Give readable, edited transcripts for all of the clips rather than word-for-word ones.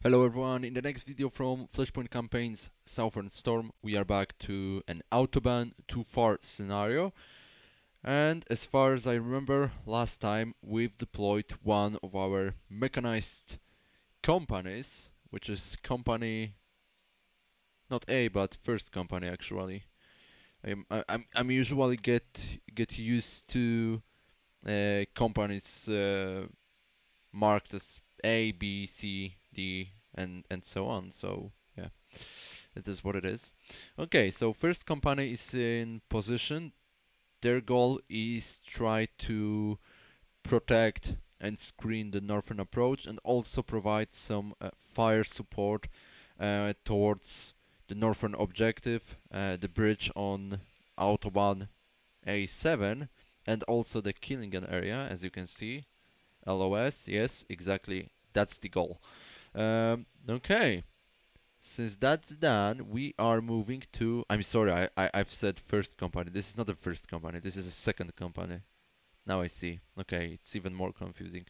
Hello everyone, in the next video from Flashpoint Campaign's Southern Storm, we are back to an Autobahn too far scenario. And as far as I remember, last time we've deployed one of our mechanized companies, which is company, not A, but first company actually. I'm usually get used to companies marked as A, B, C, D, and so on. So yeah, it is what it is. Okay, so first company is in position. Their goal is try to protect and screen the northern approach and also provide some fire support towards the northern objective, the bridge on Autobahn A7, and also the Killingen area, as you can see. LOS, yes, exactly. That's the goal. Okay, since that's done, we are moving to. I'm sorry, I've said first company. This is not the first company. This is a second company. Now I see. Okay, it's even more confusing.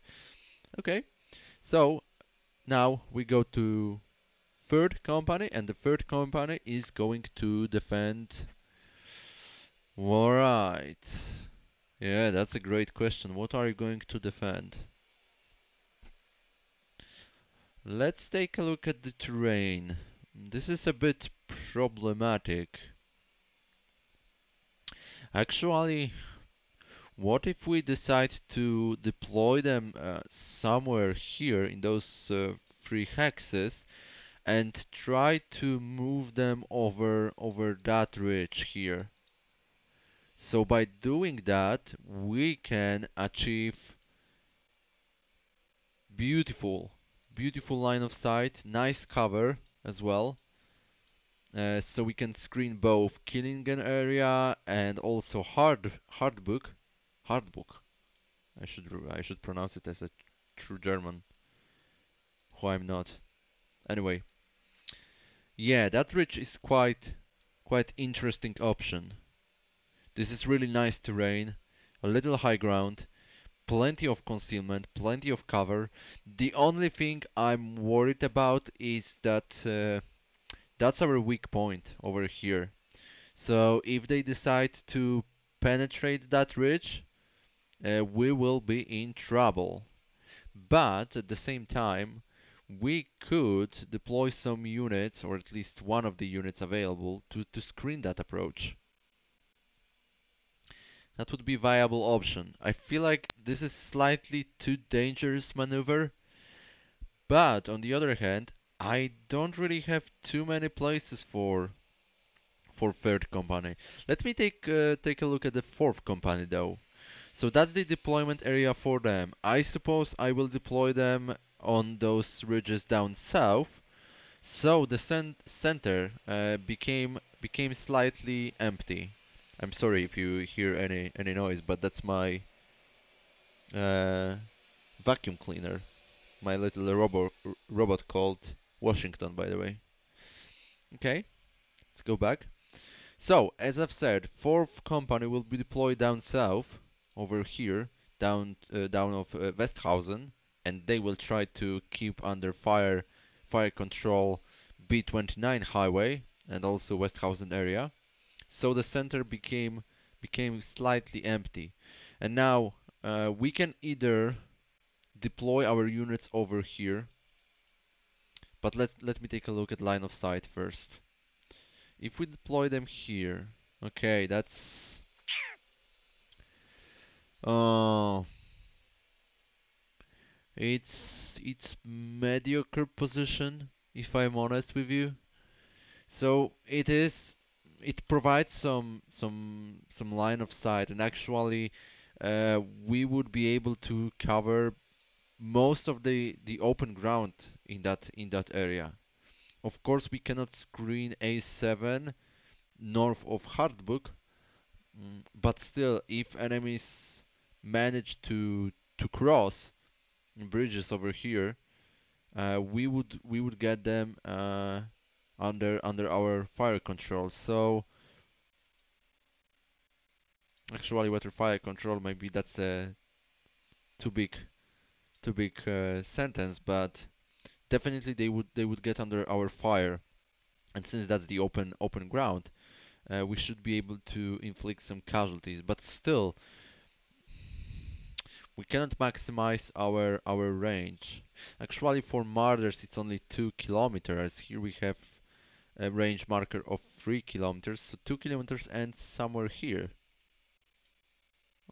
Okay, so now we go to third company, and the third company is going to defend. All right. Yeah, that's a great question. What are you going to defend? Let's take a look at the terrain. This is a bit problematic. Actually, what if we decide to deploy them somewhere here in those three hexes and try to move them over that ridge here? So by doing that, we can achieve beautiful, beautiful line of sight, nice cover as well. So we can screen both Killingen area and also hardbook. I should pronounce it as a true German, who I'm not. Anyway, yeah, that ridge is quite interesting option. This is really nice terrain, a little high ground, plenty of concealment, plenty of cover. The only thing I'm worried about is that that's our weak point over here. So if they decide to penetrate that ridge, we will be in trouble. But at the same time, we could deploy some units, or at least one of the units available, to screen that approach. That would be a viable option. I feel like this is slightly too dangerous maneuver, but on the other hand, I don't really have too many places for third company. Let me take a look at the fourth company though. So that's the deployment area for them. I suppose I will deploy them on those ridges down south. So the center became slightly empty. I'm sorry if you hear any noise, but that's my uh, vacuum cleaner, my little robot called Washington, by the way. Okay, let's go back. So, as I've said, fourth company will be deployed down south, over here, down of Westhausen, and they will try to keep under fire control B29 highway and also Westhausen area. So the center became slightly empty, and now we can either deploy our units over here, but let me take a look at line of sight first. If we deploy them here, okay, that's uh it's mediocre position if I'm honest with you. So it provides some line of sight, and actually we would be able to cover most of the open ground in that area. Of course, we cannot screen A7 north of Hardbook. But still, if enemies manage to cross bridges over here, we would get them under our fire control. So actually, water fire control, maybe that's a too big too big sentence, but definitely they would get under our fire. And since that's the open ground, we should be able to inflict some casualties. But still, we cannot maximize our range. Actually, for murders, it's only 2 kilometers. Here we have a range marker of 3 kilometers, so 2 kilometers ends somewhere here.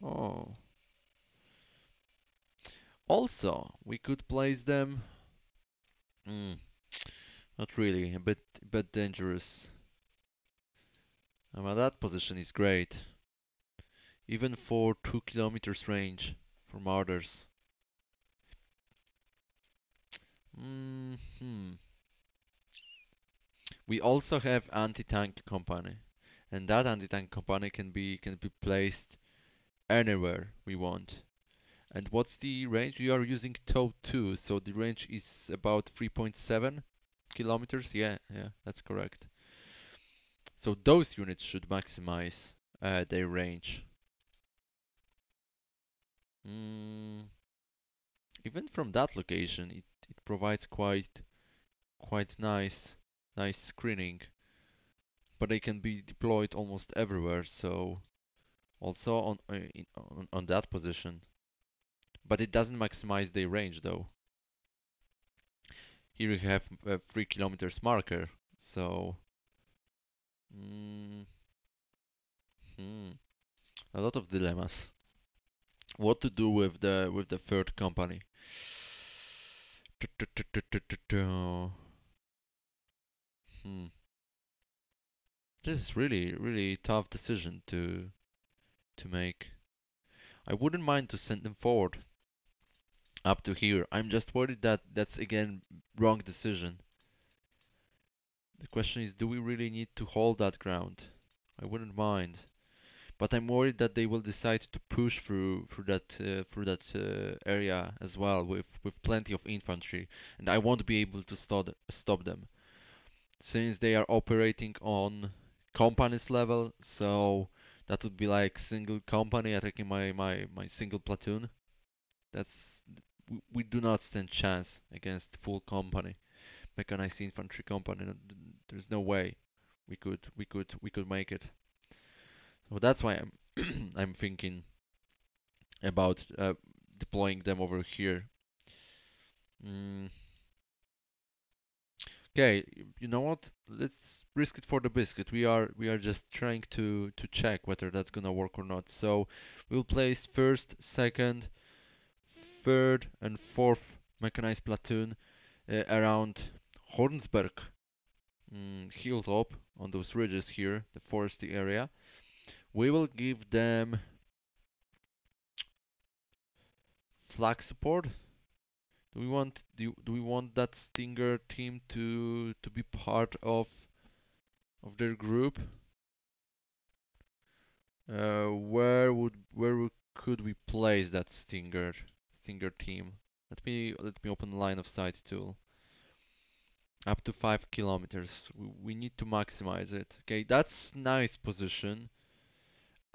Oh, also we could place them. Hmm, not really, a bit dangerous. Well, that position is great, even for 2 kilometers range for murders. Hmm. We also have anti-tank company, and that anti-tank company can be placed anywhere we want. And what's the range? We are using TOW 2, so the range is about 3.7 kilometers. Yeah, yeah, that's correct. So those units should maximize their range. Mm, even from that location, it provides quite nice screening, but they can be deployed almost everywhere. So also on that position, but it doesn't maximize their range though. Here we have a 3 kilometers marker, so mm, hmm, a lot of dilemmas. What to do with the third company? Hmm. This is really tough decision to make. I wouldn't mind to send them forward up to here. I'm just worried that that's again wrong decision. The question is, do we really need to hold that ground? I wouldn't mind, but I'm worried that they will decide to push through that area as well with plenty of infantry, and I won't be able to stop them since they are operating on companies level. So that would be like single company attacking my single platoon. That's we do not stand chance against full company mechanized infantry company. There's no way we could make it. So that's why I'm I'm thinking about deploying them over here. Mm, okay, you know what? Let's risk it for the biscuit. We are just trying to check whether that's gonna work or not. So we'll place first, second, third, and fourth mechanized platoon around Hornsberg, hilltop on those ridges here, the foresty area. We will give them flag support. Do we want that Stinger team to be part of their group? Where could we place that Stinger team? Let me open the line of sight tool. Up to 5 kilometers. We need to maximize it. Okay, that's nice position.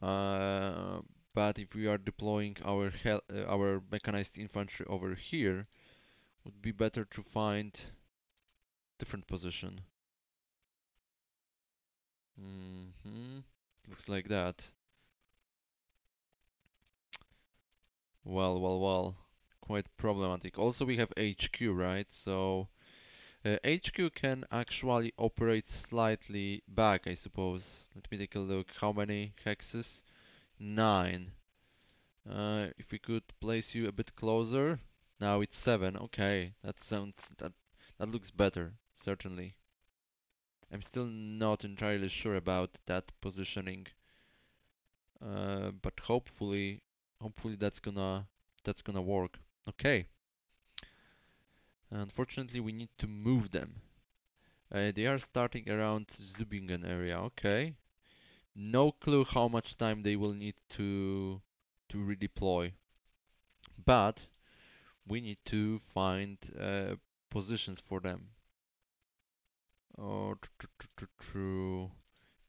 Uh, but if we are deploying our mechanized infantry over here, would be better to find different position. Looks like that. Well. Quite problematic. Also, we have HQ, right? So HQ can actually operate slightly back, I suppose. Let me take a look. How many hexes? 9. If we could place you a bit closer. Now it's 7. Okay, that looks better, certainly. I'm still not entirely sure about that positioning, but hopefully that's gonna work. Okay. Unfortunately, we need to move them. They are starting around Zubingen area. Okay. No clue how much time they will need to redeploy, but we need to find positions for them. Oh, true.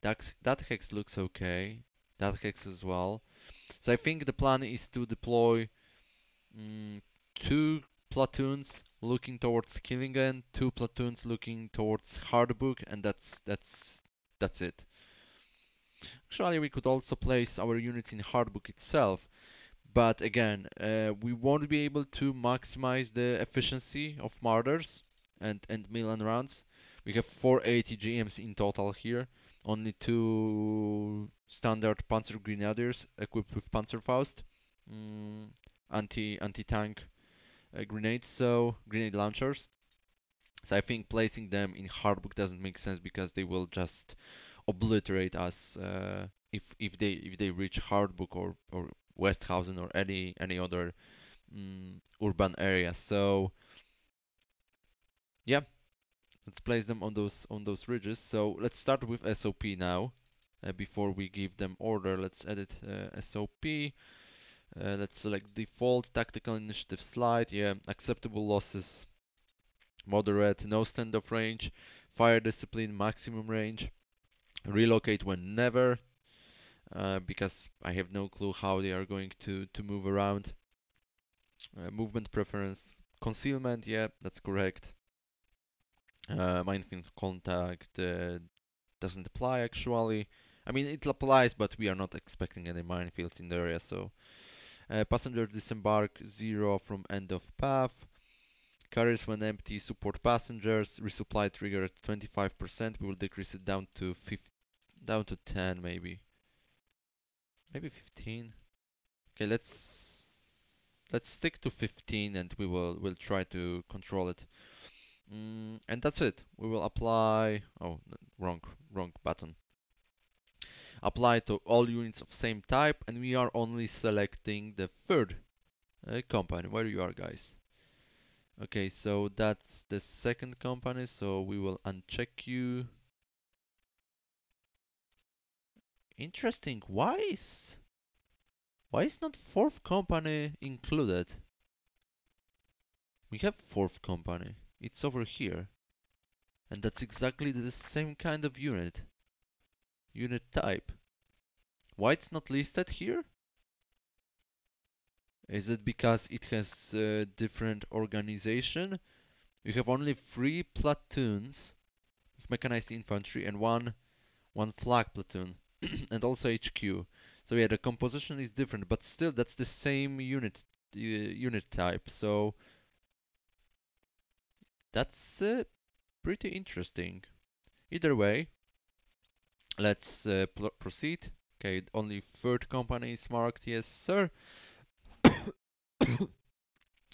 That hex looks okay. That hex as well. So I think the plan is to deploy mm, two platoons looking towards Killingen, two platoons looking towards Hardbook, and that's it. Actually, we could also place our units in Hardbook itself, but again, we won't be able to maximize the efficiency of murders and Milan rounds. We have 480 GMs in total here, only two standard Panzer Grenadiers equipped with Panzerfaust, mm, anti-tank grenades, so grenade launchers. So I think placing them in Hardbook doesn't make sense because they will just obliterate us if they reach Hardbook or Westhausen or any other urban area. So yeah, let's place them on those ridges. So let's start with SOP now. Before we give them order, let's edit SOP. Let's select default tactical initiative slide. Yeah, acceptable losses, moderate, no standoff range, fire discipline, maximum range, relocate whenever, because I have no clue how they are going to move around. Movement preference, concealment, yeah, that's correct. Minefield contact doesn't apply actually. I mean, it applies, but we are not expecting any minefields in the area, so passenger disembark 0 from end of path. Carriers when empty, support passengers. Resupply trigger at 25%. We will decrease it down to 10 maybe. Maybe 15. Okay, let's stick to 15 and we'll try to control it. And that's it. We will apply. Oh, wrong button. Apply to all units of same type, and we are only selecting the third company. Where you are, guys? Okay, so that's the second company. So we will uncheck you. Interesting. Why is not fourth company included? We have fourth company. It's over here. And that's exactly the same kind of unit type. Why it's not listed here? Is it because it has a different organization? You have only 3 platoons of mechanized infantry and one flag platoon and also HQ. So yeah, the composition is different, but still that's the same unit type. So that's pretty interesting. Either way, let's proceed. Okay, only third company is marked. Yes, sir.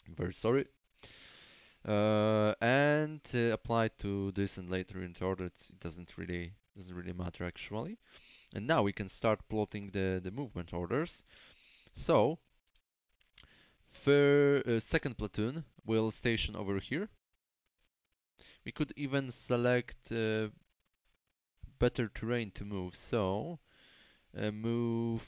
Very sorry. And apply to this and later in order. It doesn't really matter actually. And now we can start plotting the movement orders. So, for second platoon will station over here. We could even select better terrain to move. So, move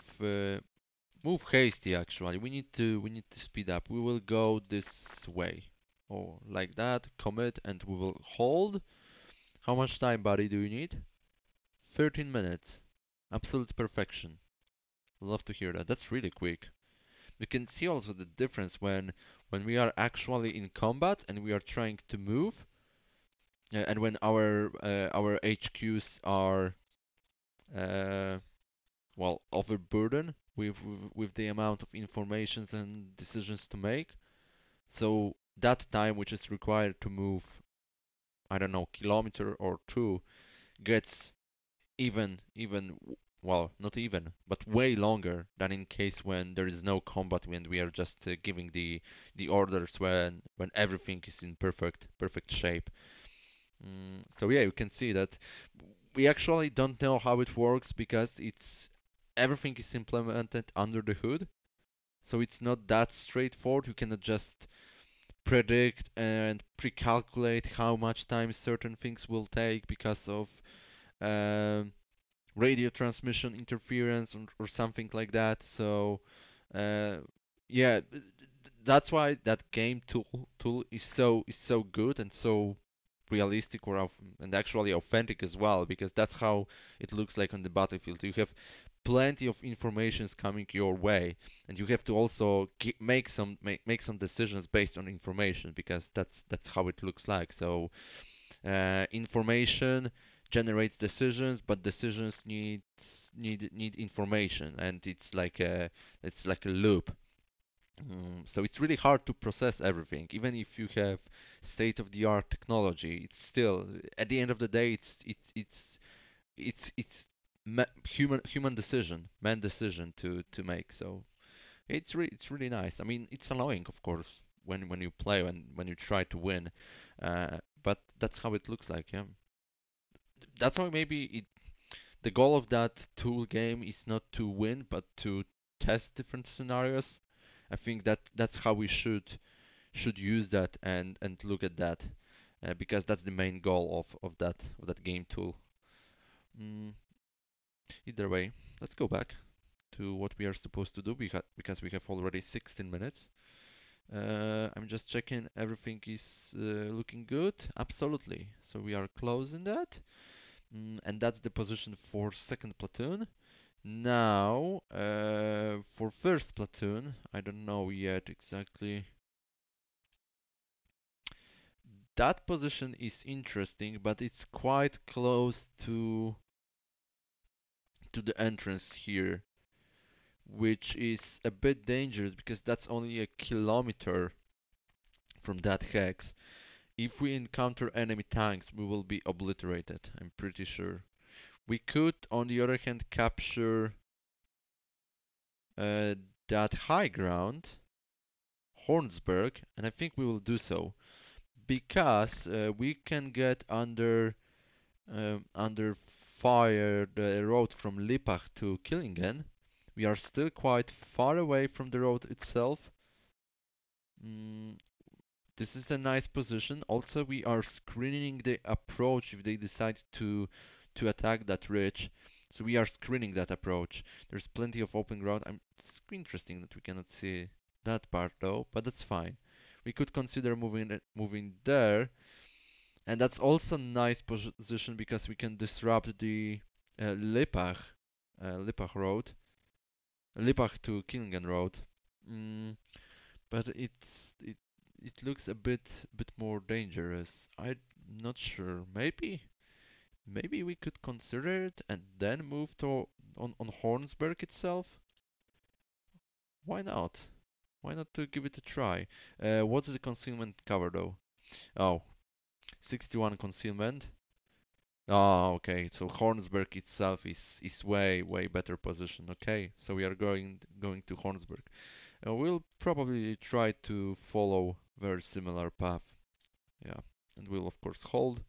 hasty. Actually, we need to speed up. We will go this way, or like that. Commit, and we will hold. How much time, buddy, do you need? 13 minutes. Absolute perfection. Love to hear that. That's really quick. You can see also the difference when we are actually in combat and we are trying to move, and when our HQs are uh, well overburdened with the amount of informations and decisions to make. So that time which is required to move, I don't know, kilometer or two, gets even well, not even, but way longer than in case when there is no combat and we are just giving the orders when everything is in perfect shape. So yeah, you can see that we actually don't know how it works because it's everything is implemented under the hood. So it's not that straightforward. You cannot just predict and pre-calculate how much time certain things will take because of um, radio transmission interference or something like that. So uh, yeah, that's why that game tool is so good and so realistic and actually authentic as well, because that's how it looks like on the battlefield. You have plenty of informations coming your way, and you have to also make some decisions based on information, because that's how it looks like. So information generates decisions, but decisions need information, and it's like a loop. So it's really hard to process everything. Even if you have state-of-the-art technology, it's still at the end of the day, it's human decision, man decision to make. So it's really nice. I mean, it's annoying, of course, when you play when you try to win, but that's how it looks like. Yeah, that's why the goal of that tool game is not to win, but to test different scenarios. I think that's how we should use that and look at that, because that's the main goal of that game tool. Mm, Either way, let's go back to what we are supposed to do because we have already 16 minutes. I'm just checking everything is looking good. Absolutely. So we are closing that. And that's the position for second platoon. Now, for first platoon, I don't know yet exactly. That position is interesting, but it's quite close to the entrance here, which is a bit dangerous because that's only a kilometer from that hex. If we encounter enemy tanks, we will be obliterated, I'm pretty sure. We could, on the other hand, capture uh, that high ground, Hornsberg, and I think we will do so because we can get under fire the road from Lippach to Killingen. We are still quite far away from the road itself. Mm, this is a nice position. Also, we are screening the approach if they decide to attack that ridge. So we are screening that approach. There's plenty of open ground. It's interesting that we cannot see that part though, but that's fine. We could consider moving there, and that's also a nice position because we can disrupt the Lippach road, Lippach to Killingen road. Mm, but it looks a bit more dangerous. I'm not sure. Maybe we could consider it and then move to on Hornsberg itself. Why not? Why not to give it a try? What's the concealment cover though? Oh, 61 concealment. Oh, okay. So Hornsberg itself is way better position. Okay, so we are going to Hornsberg. We'll probably try to follow very similar path. Yeah, and we'll of course hold.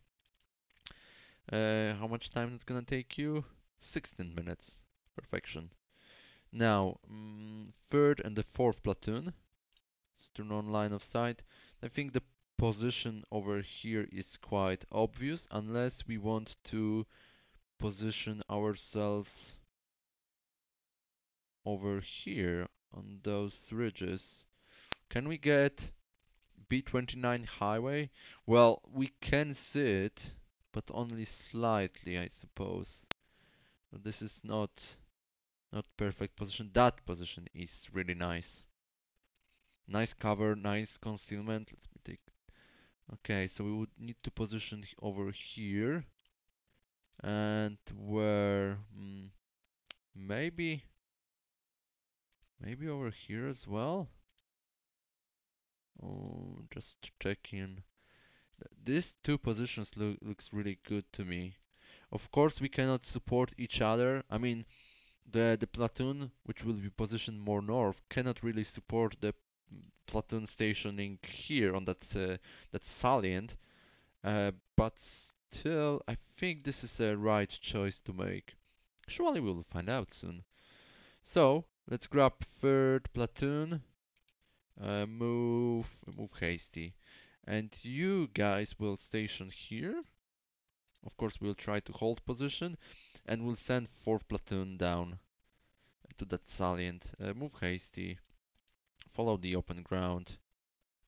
How much time it's gonna take you? 16 minutes. Perfection. Now, third and the fourth platoon. Let's turn on line of sight. I think the position over here is quite obvious, unless we want to position ourselves over here on those ridges. Can we get B29 highway? Well, we can see it, but only slightly, I suppose. But this is not perfect position. That position is really nice. Nice cover, nice concealment. Let me take. Okay, so we would need to position over here, and where maybe maybe over here as well. Oh, just checking. These two positions looks really good to me. Of course, we cannot support each other. I mean, the platoon, which will be positioned more north, cannot really support the platoon stationing here on that salient. But still, I think this is a right choice to make. Surely we'll find out soon. So let's grab third platoon. Move hasty, and you guys will station here. Of course, we'll try to hold position, and we'll send fourth platoon down to that salient. Move hasty. Follow the open ground.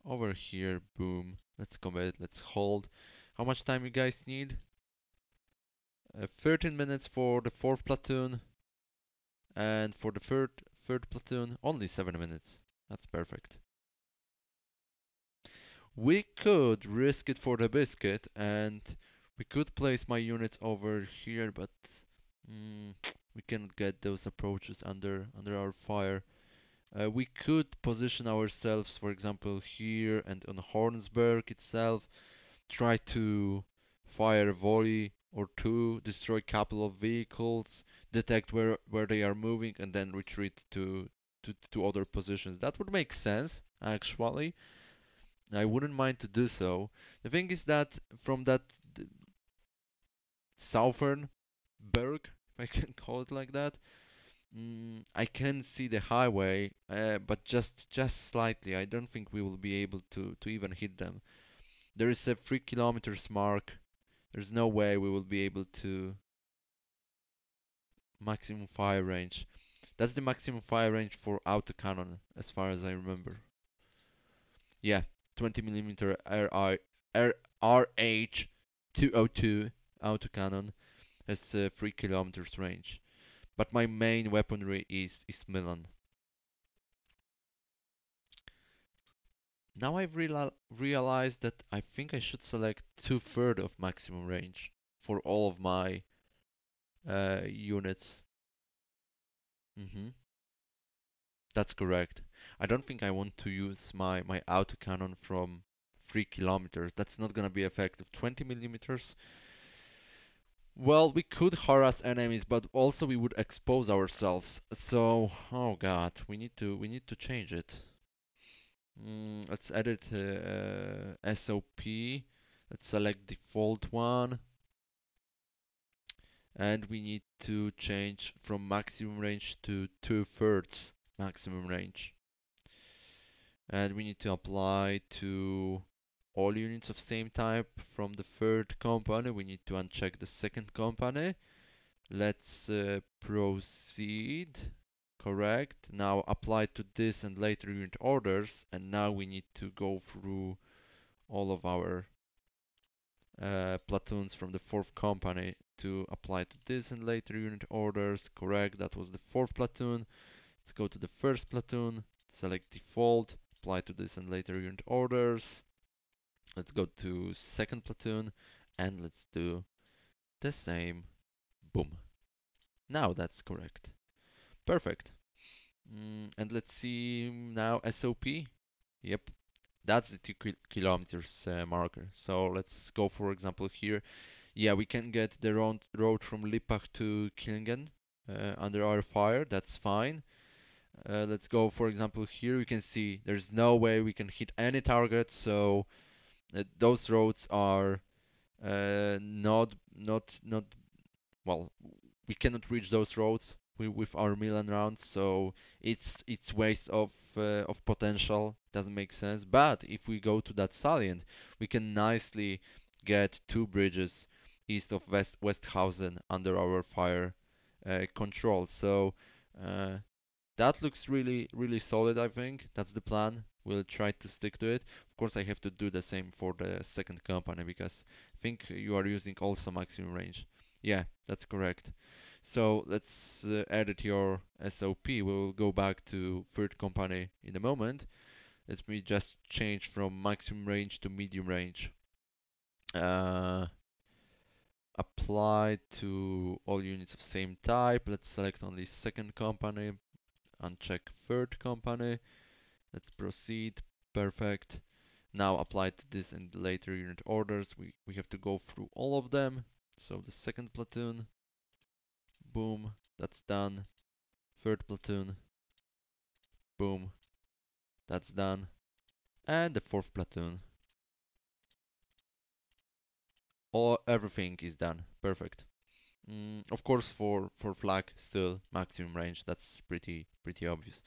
Over here, boom. Let's commit. Let's hold. How much time you guys need? 13 minutes for the fourth platoon, and for the third platoon, only 7 minutes. That's perfect. We could risk it for the biscuit, and we could place my units over here, but mm, we cannot get those approaches under our fire. We could position ourselves, for example, here and on Hornsberg itself, try to fire a volley or two, destroy a couple of vehicles, detect where they are moving, and then retreat to other positions. That would make sense, actually. I wouldn't mind to do so. The thing is that from that southern berg, if I can call it like that, I can see the highway, but just slightly. I don't think we will be able to even hit them. There is a 3 kilometers mark. There's no way we will be able to maximum fire range. That's the maximum fire range for autocannon, as far as I remember. Yeah, 20 millimeter RH 202 autocannon has 3 kilometers range. But my main weaponry is Milan. Now I've realized that I think I should select 2/3 of maximum range for all of my units. hmm That's correct. I don't think I want to use my autocannon from 3 kilometers. That's not gonna be effective. 20 millimeters. Well, we could harass enemies, but also we would expose ourselves. So, oh god, we need to change it. Let's edit SOP. Let's select default one, and we need to change from maximum range to 2/3 maximum range. And we need to apply to all units of same type from the third company. We need to uncheck the second company. Let's proceed. Correct. Now apply to this and later unit orders. And now we need to go through all of our platoons from the fourth company to apply to this and later unit orders. Correct. That was the fourth platoon. Let's go to the first platoon. Select default. Apply to this and later unit orders. Let's go to second platoon and let's do the same. Boom. Now that's correct. Perfect. And let's see now SOP. Yep, that's the 2 kilometers marker. So let's go for example here. Yeah, we can get the road from Lippach to Killingen under our fire. That's fine. Let's go for example here. We can see there's no way we can hit any target. So those roads are not well, we cannot reach those roads with our Milan rounds, so it's waste of potential. Doesn't make sense. But if we go to that salient, we can nicely get 2 bridges east of Westhausen under our fire control. So uh, that looks really solid, I think. That's the plan. We'll try to stick to it. Of course, I have to do the same for the second company because I think you are using also maximum range. Yeah, that's correct. So let's edit your SOP. We'll go back to third company in a moment. Let me just change from maximum range to medium range. Uh, Apply to all units of same type. Let's select only second company. Uncheck third company. Let's proceed. Perfect. Now apply to this in the later unit orders. We have to go through all of them. So the second platoon, boom, that's done. Third platoon, boom, that's done. And the fourth platoon. Everything is done. Perfect. Of course, for flag, still maximum range. That's pretty obvious.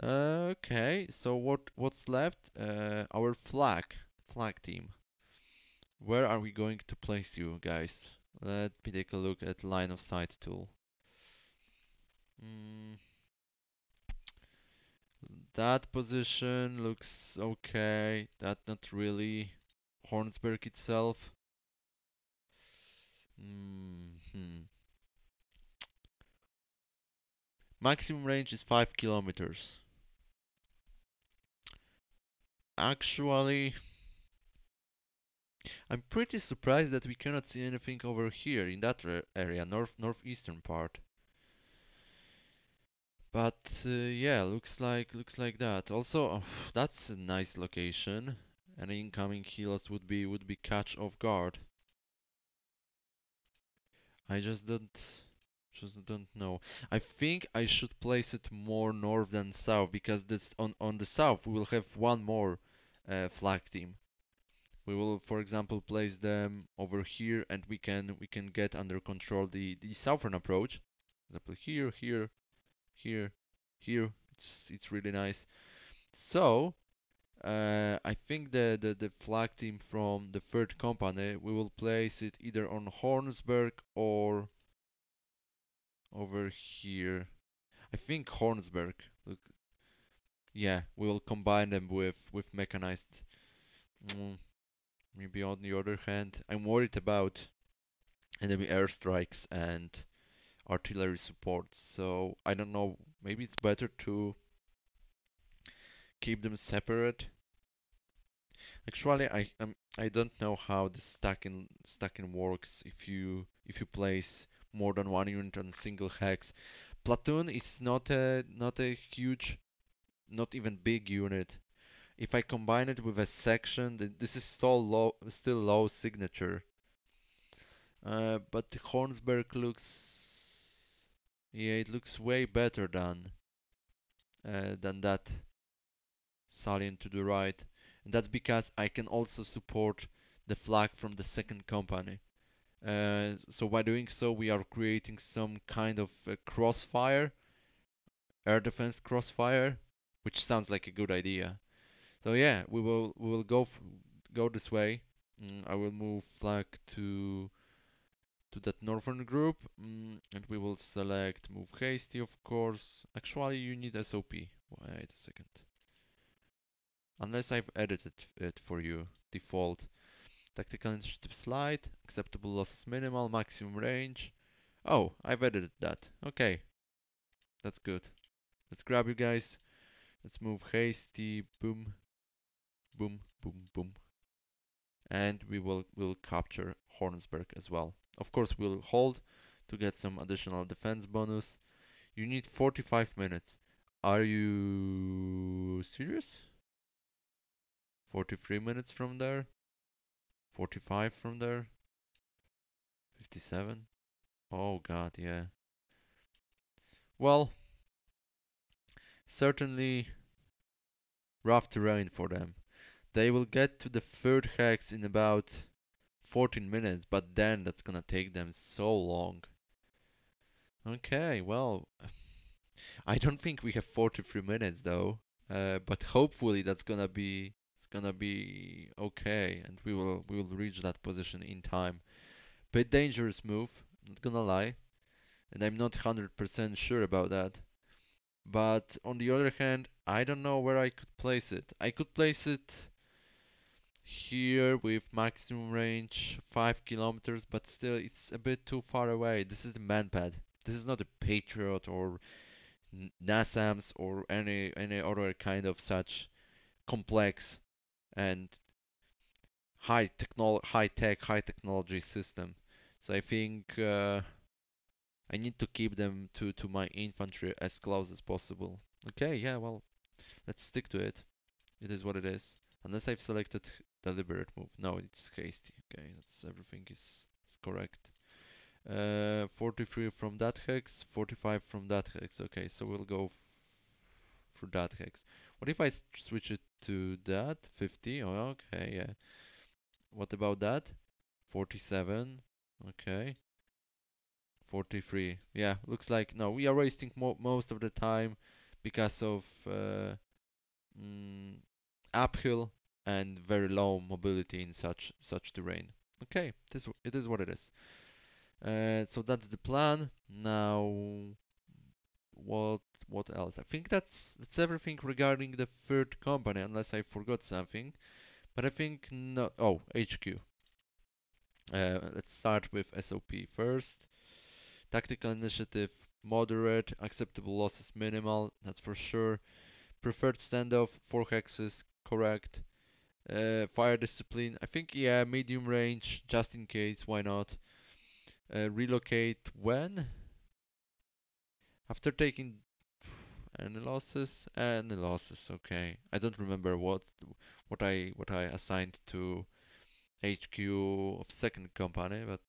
Okay, so what's left? Our flag team. Where are we going to place you guys? Let me take a look at line of sight tool. Mm, that position looks okay. That not really. Hornsberg itself. Hmm. Maximum range is 5 kilometers. Actually, I'm pretty surprised that we cannot see anything over here in that area, northeastern part. But yeah, looks like that. Also, that's a nice location. Any incoming healers would be catch off guard. I just don't know. I think I should place it more north than south because this on the south we will have one more flag team. We will, for example, place them over here, and we can get under control the southern approach. For example, here, here. It's really nice. So I think the flag team from the third company we will place it either on Hornsberg or over here. I think Hornsberg. Look, yeah, we will combine them with mechanized. Mm, Maybe on the other hand, I'm worried about enemy airstrikes and artillery support. So I don't know. Maybe it's better to keep them separate. Actually, I don't know how the stacking works if you place more than one unit on a single hex. Platoon is not a huge, not even big unit. If I combine it with a section, this is still low signature. But the Hornsberg looks, yeah, it looks way better than that salient to the right, and that's because I can also support the flag from the second company. So by doing so, we are creating some kind of crossfire, air defense crossfire, which sounds like a good idea. So yeah, we will go this way. I will move flag to that northern group, and we will select move hasty, of course. Actually, you need SOP. Wait a second. Unless I've edited it for you. Default. Tactical initiative slide. Acceptable losses minimal. Maximum range. Oh, I've edited that. Okay, that's good. Let's grab you guys. Let's move hasty. Boom, boom, boom, boom. And we'll capture Hornsberg as well. Of course, we'll hold to get some additional defense bonus. You need 45 minutes. Are you serious? 43 minutes from there? 45 from there? 57? Oh god, yeah. Well, certainly rough terrain for them. They will get to the third hex in about 14 minutes, but then that's gonna take them so long. Okay, well, I don't think we have 43 minutes though. But hopefully it's gonna be okay, and we will reach that position in time. Bit dangerous move, not gonna lie, and I'm not 100% sure about that. But on the other hand, I don't know where I could place it. I could place it here with maximum range 5 kilometers, but still it's a bit too far away. This is the manpad. This is not a Patriot or NASAMS or any other kind of such complex and high technology system. So I think I need to keep them to my infantry as close as possible. Okay, yeah, well, let's stick to it. It is what it is. Unless I've selected deliberate move. No, it's hasty. Okay, that's everything is correct. 43 from that hex, 45 from that hex. Okay, so we'll go for that hex. What if I switch it to that? 50? Oh, okay, yeah. What about that? 47. Okay. 43. Yeah, looks like no, we are wasting most of the time because of mm, uphill and very low mobility in such terrain. Okay, it is what it is. So that's the plan. Now, what what else? I think that's everything regarding the third company, unless I forgot something. But I think no. Oh, HQ. Let's start with SOP first. Tactical initiative moderate, acceptable losses minimal, that's for sure. Preferred standoff 4 hexes, correct. Fire discipline, I think yeah, medium range, just in case, why not? Relocate when? After taking any losses? Any losses, okay. I don't remember what I assigned to HQ of second company, but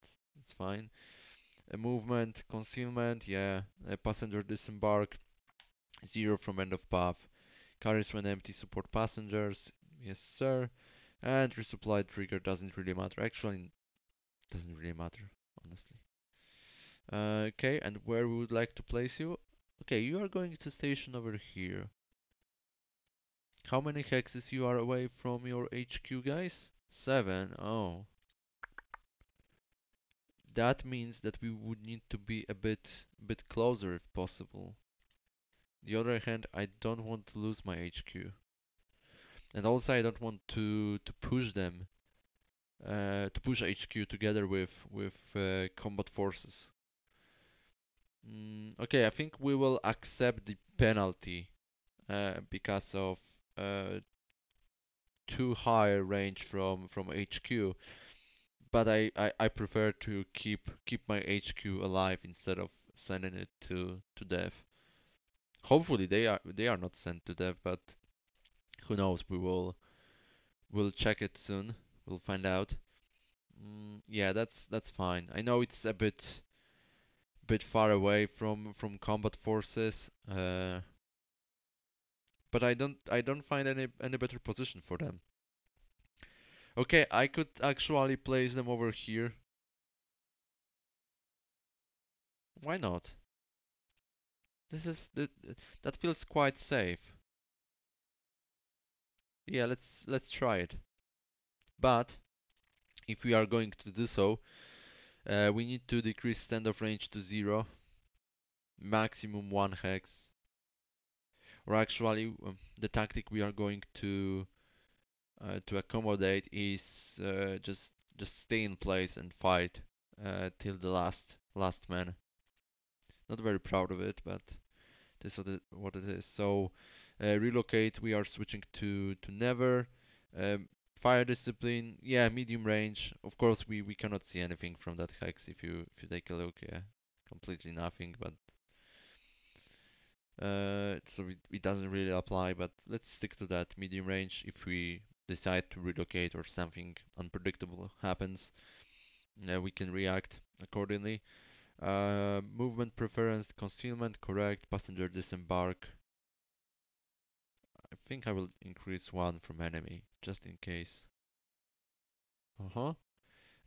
it's fine. Movement, concealment, yeah. Passenger disembark, 0 from end of path. Carries when empty, support passengers, yes sir. And resupply trigger doesn't really matter. Actually, doesn't really matter, honestly. Okay, and where we would like to place you? Okay, you are going to station over here. How many hexes you are away from your HQ, guys? 7. Oh, that means that we would need to be a bit closer if possible. The other hand, I don't want to lose my HQ, and also I don't want to push them, to push HQ together with combat forces. Okay, I think we will accept the penalty because of uh, too high a range from HQ. But I prefer to keep my HQ alive instead of sending it to death. Hopefully they are not sent to death, but who knows? We'll check it soon. We'll find out. Yeah, that's fine. I know it's a bit far away from combat forces, but I don't find any better position for them. Okay, I could actually place them over here. Why not? This is that feels quite safe. Yeah, let's try it. But if we are going to do so, we need to decrease standoff range to 0, maximum 1 hex. Or actually, the tactic we are going to accommodate is just stay in place and fight till the last man. Not very proud of it, but this is what it is. So relocate. We are switching to never. Um, Fire discipline. Yeah, medium range. Of course, we cannot see anything from that hex if you take a look. Yeah, completely nothing. But so it doesn't really apply. But let's stick to that medium range. If we decide to relocate or something unpredictable happens, we can react accordingly. Movement preference, concealment, correct. Passenger disembark. I think I will increase 1 from enemy, just in case. Uh-huh.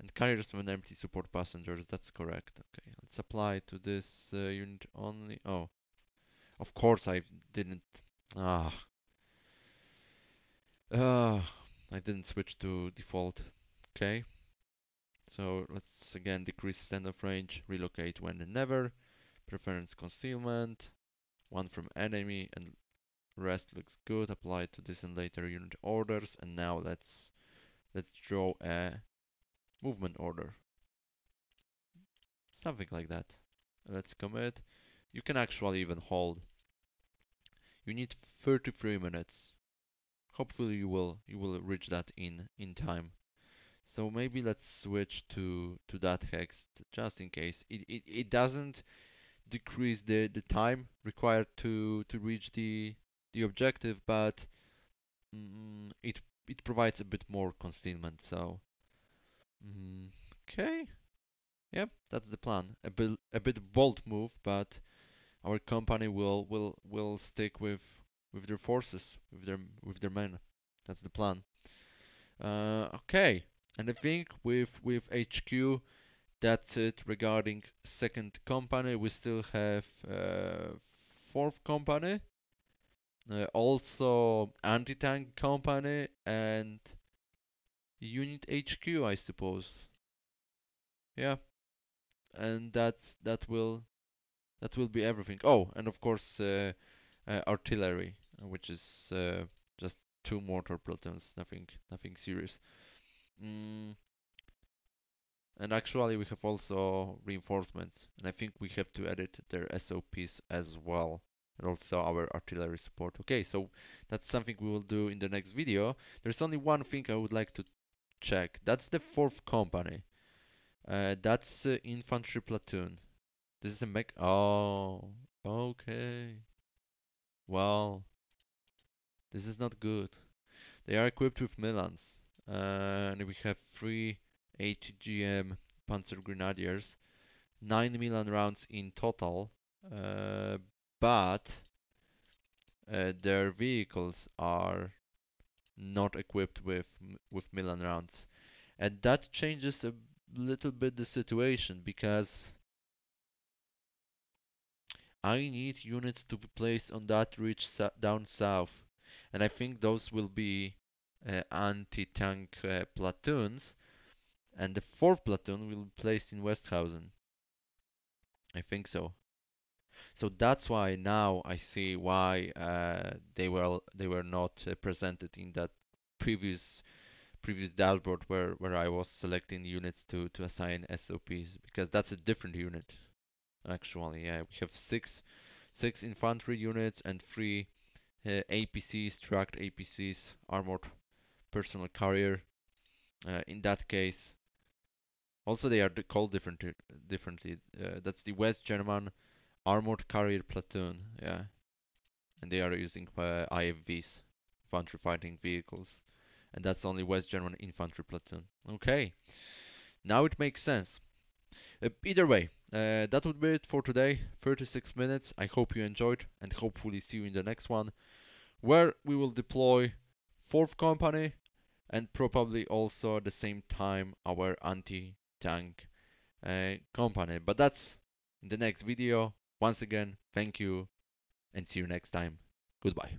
And carriers when empty support passengers, that's correct. Okay, let's apply to this unit only. Oh, of course I didn't. Ah, I didn't switch to default. Okay, so let's again decrease standoff range, relocate when and never, preference concealment, 1 from enemy, and rest looks good. Apply to this and later unit orders, and now let's draw a movement order. Something like that. Let's commit. You can actually even hold. You need 33 minutes. Hopefully you will reach that in time. So maybe let's switch to that hex just in case. It doesn't decrease the time required to reach the objective, but it provides a bit more concealment. So mm, okay, yep, that's the plan. A bit bold move, but our company will stick with their forces, with their men. That's the plan. Okay, and I think with HQ, that's it regarding second company. We still have fourth company, also anti-tank company and unit HQ, I suppose. Yeah, and that will be everything. Oh, and of course artillery, which is just 2 mortar platoons, nothing serious. Mm, And actually, we have also reinforcements, and I think we have to edit their SOPs as well, and also our artillery support. Okay, so that's something we will do in the next video. There's only one thing I would like to check. That's the fourth company. That's infantry platoon. This is a mech. Oh, okay. Well, this is not good. They are equipped with Milans, and we have three ATGM Panzer Grenadiers, 9 Milan rounds in total, uh, but their vehicles are not equipped with Milan rounds, and that changes a little bit the situation because I need units to be placed on that ridge down south, and I think those will be anti-tank platoons, and the fourth platoon will be placed in Westhausen. I think so. So that's why now I see why they were not presented in that previous dashboard where I was selecting units to assign SOPs, because that's a different unit actually. Yeah, we have six infantry units and three APCs, tracked APCs, armored personal carrier. In that case, also they are called differently. That's the West German armored carrier platoon. Yeah, and they are using IFVs, infantry fighting vehicles, and that's only West German infantry platoon. Okay, now it makes sense. Either way, that would be it for today. 36 minutes. I hope you enjoyed, and hopefully see you in the next one, where we will deploy fourth company and probably also at the same time our anti-tank company. But that's in the next video. Once again, thank you and see you next time. Goodbye.